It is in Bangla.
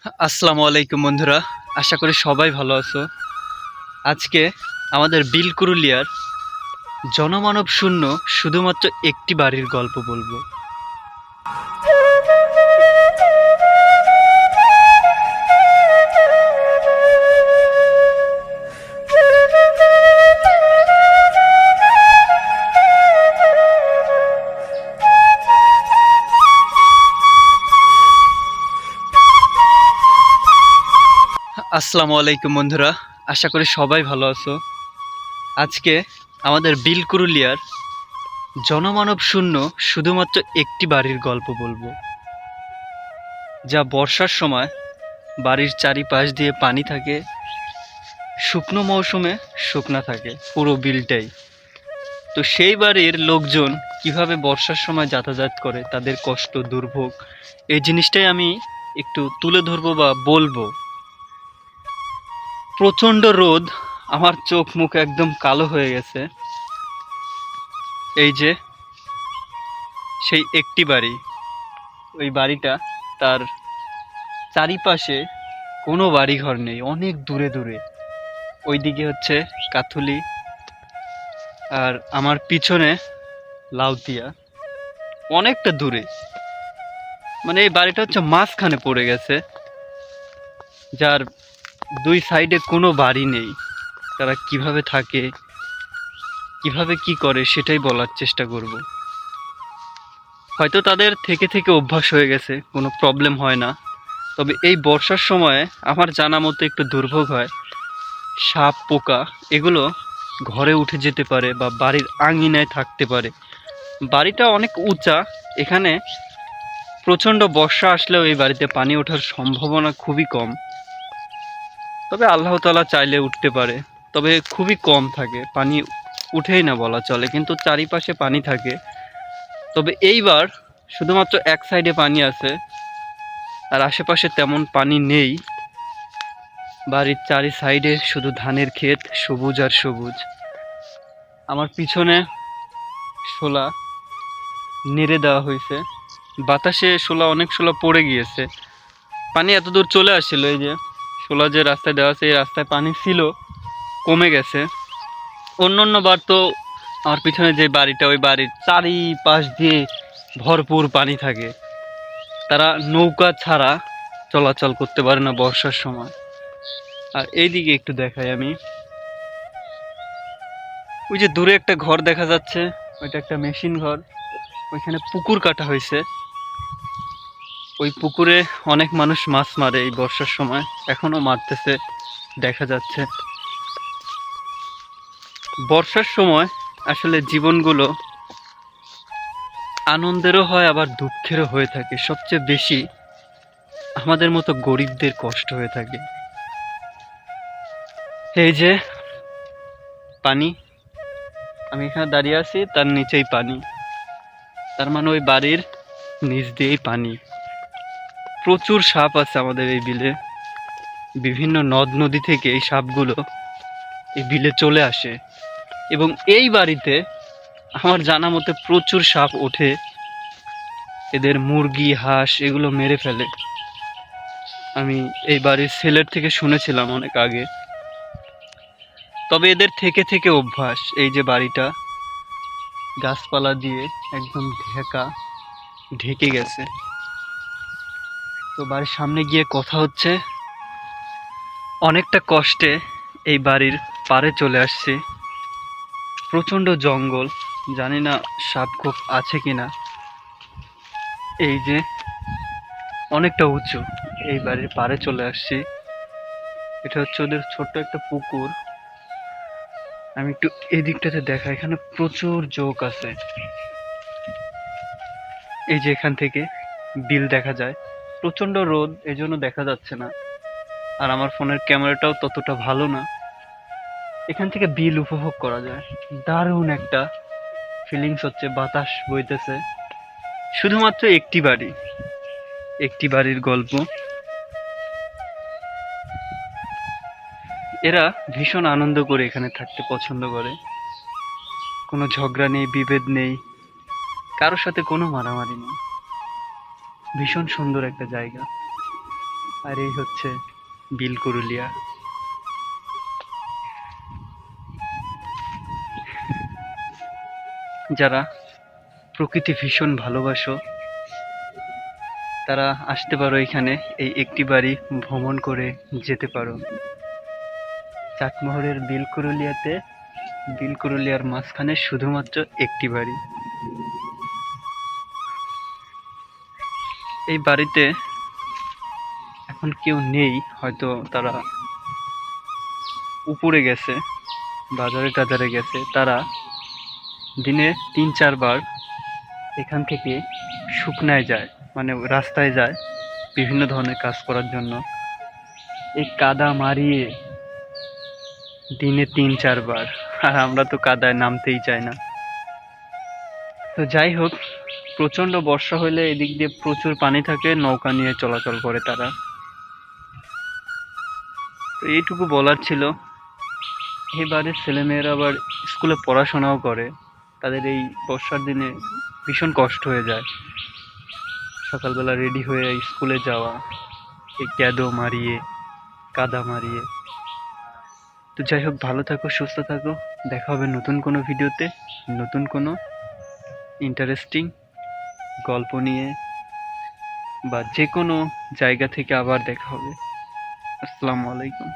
আসসালামু আলাইকুম বন্ধুরা, আশা করি সবাই ভালো আছো। আজকে আমাদের বিলকুরুলিয়ার জনমানব শূন্য শুধুমাত্র একটি বাড়ির গল্প বলবো। আসসালামু আলাইকুম বন্ধুরা, আশা করি সবাই ভালো আছো। আজকে আমাদের বিলকুরুলিয়ার জনমানব শূন্য শুধুমাত্র একটি বাড়ির গল্প বলবো, যা বর্ষার সময় বাড়ির চারিপাশ দিয়ে পানি থাকে, শুকনো মৌসুমে শুকনা থাকে পুরো বিলটাই। তো সেই বাড়ির লোকজন কিভাবে বর্ষার সময় যাতায়াত করে, তাদের কষ্ট দুর্ভোগ, এই জিনিসটাই আমি একটু তুলে ধরবো বা বলবো। প্রচণ্ড রোদ, আমার চোখ মুখ একদম কালো হয়ে গেছে। এই যে সেই একটি বাড়ি, ওই বাড়িটা, তার চারিপাশে কোনো বাড়িঘর নেই, অনেক দূরে দূরে। ওইদিকে হচ্ছে কাথুলি, আর আমার পিছনে লাউতিয়া, অনেকটা দূরে। মানে এই বাড়িটা হচ্ছে মাঝখানে পড়ে গেছে, যার দুই সাইডে কোনো বাড়ি নেই। তারা কিভাবে থাকে, কিভাবে কি করে, সেটাই বলার চেষ্টা করব। হয়তো তাদের থেকে থেকে অভ্যাস হয়ে গেছে, কোনো প্রবলেম হয় না। তবে এই বর্ষার সময়ে আমার জানা মতো একটু দুর্ভোগ হয়। সাপ পোকা এগুলো ঘরে উঠে যেতে পারে বা বাড়ির আঙিনায় থাকতে পারে। বাড়িটা অনেক উঁচা, এখানে প্রচণ্ড বর্ষা আসলেও এই বাড়িতে পানি ওঠার সম্ভাবনা খুবই কম। তবে আল্লাহ তাআলা চাইলে উঠতে পারে, তবে খুবই কম থাকে, পানি উঠেই না বলা চলে, কিন্তু চারিপাশে পানি থাকে। তবে এইবার শুধুমাত্র এক সাইডে পানি আছে, আর আশেপাশে তেমন পানি নেই। বাড়ির চারি সাইডে শুধু ধানের ক্ষেত, সবুজ আর সবুজ। আমার পিছনে শোলা নেড়ে দেওয়া হয়েছে, বাতাসে অনেক শোলা পড়ে গিয়েছে। পানি এত দূর চলে আসছিল, এই যে শোলা যে রাস্তায় দেওয়া আছে, এই রাস্তায় পানি ছিল, কমে গেছে। অন্য অন্য বার তো আমার পিছনে যে বাড়িটা, ওই বাড়ির চারিপাশ দিয়ে ভরপুর পানি থাকে। তারা নৌকা ছাড়া চলাচল করতে পারে না বর্ষার সময়। আর এইদিকে একটু দেখাই আমি, ওই যে দূরে একটা ঘর দেখা যাচ্ছে, ওইটা একটা মেশিন ঘর। ওইখানে পুকুর কাটা হয়েছে, ওই পুকুরে অনেক মানুষ মাছ মারে এই বর্ষার সময়, এখনো মারতেছে দেখা যাচ্ছে। বর্ষার সময় আসলে জীবনগুলো আনন্দেরও হয়, আবার দুঃখেরও হয়ে থাকে। সবচেয়ে বেশি আমাদের মতো গরিবদের কষ্ট হয়ে থাকে। এই যে পানি, আমি এখানে দাঁড়িয়ে আছি, তার নিচেই পানি, তার মানে ওই বাড়ির নিচ দিয়েই পানি। প্রচুর সাপ আছে আমাদের এই বিলে, বিভিন্ন নদ নদী থেকে এই সাপগুলো এই বিলে চলে আসে। এবং এই বাড়িতে আমার জানা মতে প্রচুর সাপ ওঠে, এদের মুরগি হাঁস এগুলো মেরে ফেলে। আমি এই বাড়ির ছেলের থেকে শুনেছিলাম অনেক আগে। তবে এদের থেকে থেকে অভ্যাস। এই যে বাড়িটা গাছপালা দিয়ে একদম ঢেকে গেছে। তো বাড়ির সামনে গিয়ে কথা হচ্ছে, অনেকটা কষ্টে এই বাড়ির পাড়ে চলে আসছে। প্রচণ্ড জঙ্গল, জানি না সাপ খোপ আছে কিনা। এই যে অনেকটা উঁচু, এই বাড়ির পাড়ে চলে আসছি। এটা হচ্ছে ওদের ছোট্ট একটা পুকুর। আমি একটু এই দিকটাতে দেখা, এখানে প্রচুর জোক আছে। এই যে এখান থেকে বিল দেখা যায়। প্রচণ্ড রোদ, এই জন্য দেখা যাচ্ছে না, আর আমার ফোনের ক্যামেরাটাও ততটা ভালো না। এখান থেকে বিল উপভোগ করা যায়, দারুণ একটা ফিলিংস হচ্ছে, বাতাস বইতেছে। শুধুমাত্র একটি বাড়ি, একটি বাড়ির গল্প। এরা ভীষণ আনন্দ করে এখানে থাকতে পছন্দ করে। কোনো ঝগড়া নেই, বিভেদ নেই, কারোর সাথে কোনো মারামারি নেই। ভীষণ সুন্দর একটা জায়গা। আর এই হচ্ছে বিলকুরুলিয়া। যারা প্রকৃতি ভীষণ ভালোবাসো তারা আসতে পারো এখানে, এই একটি বাড়ি ভ্রমণ করে যেতে পারো। চাটমোহরের বিলকুরুলিয়ার মাঝখানে শুধুমাত্র একটি বাড়ি। এই বাড়িতে এখন কেউ নেই, হয়তো তারা উপরে গেছে, বাজারে টাজারে গেছে। তারা দিনে ৩-৪ বার এখান থেকে শুকনায় যায়, মানে রাস্তায় যায় বিভিন্ন ধরনের কাজ করার জন্য। এই কাদা মারিয়ে দিনে ৩-৪ বার, আর আমরা তো কাদায় নামতেই চাই না। তো যাই হোক, প্রচন্ড বর্ষা হলে এদিক দিয়ে প্রচুর পানি থাকে, নৌকা নিয়ে চলাচল করে তারা। তো এইটুকু বলার ছিল। এবারের ছেলেমেয়েরা আবার স্কুলে পড়াশোনাও করে, তাদের এই বর্ষার দিনে ভীষণ কষ্ট হয়ে যায় সকালবেলা রেডি হয়ে স্কুলে যাওয়া, এই ক্যাদো মারিয়ে, কাদা মারিয়ে। তো যাই হোক, ভালো থাকো, সুস্থ থাকো। দেখা হবে নতুন কোনো ভিডিওতে, নতুন কোনো ইন্টারেস্টিং গল্প নিয়ে, বা যে কোনো জায়গা থেকে আবার দেখা হবে। আসসালামু আলাইকুম।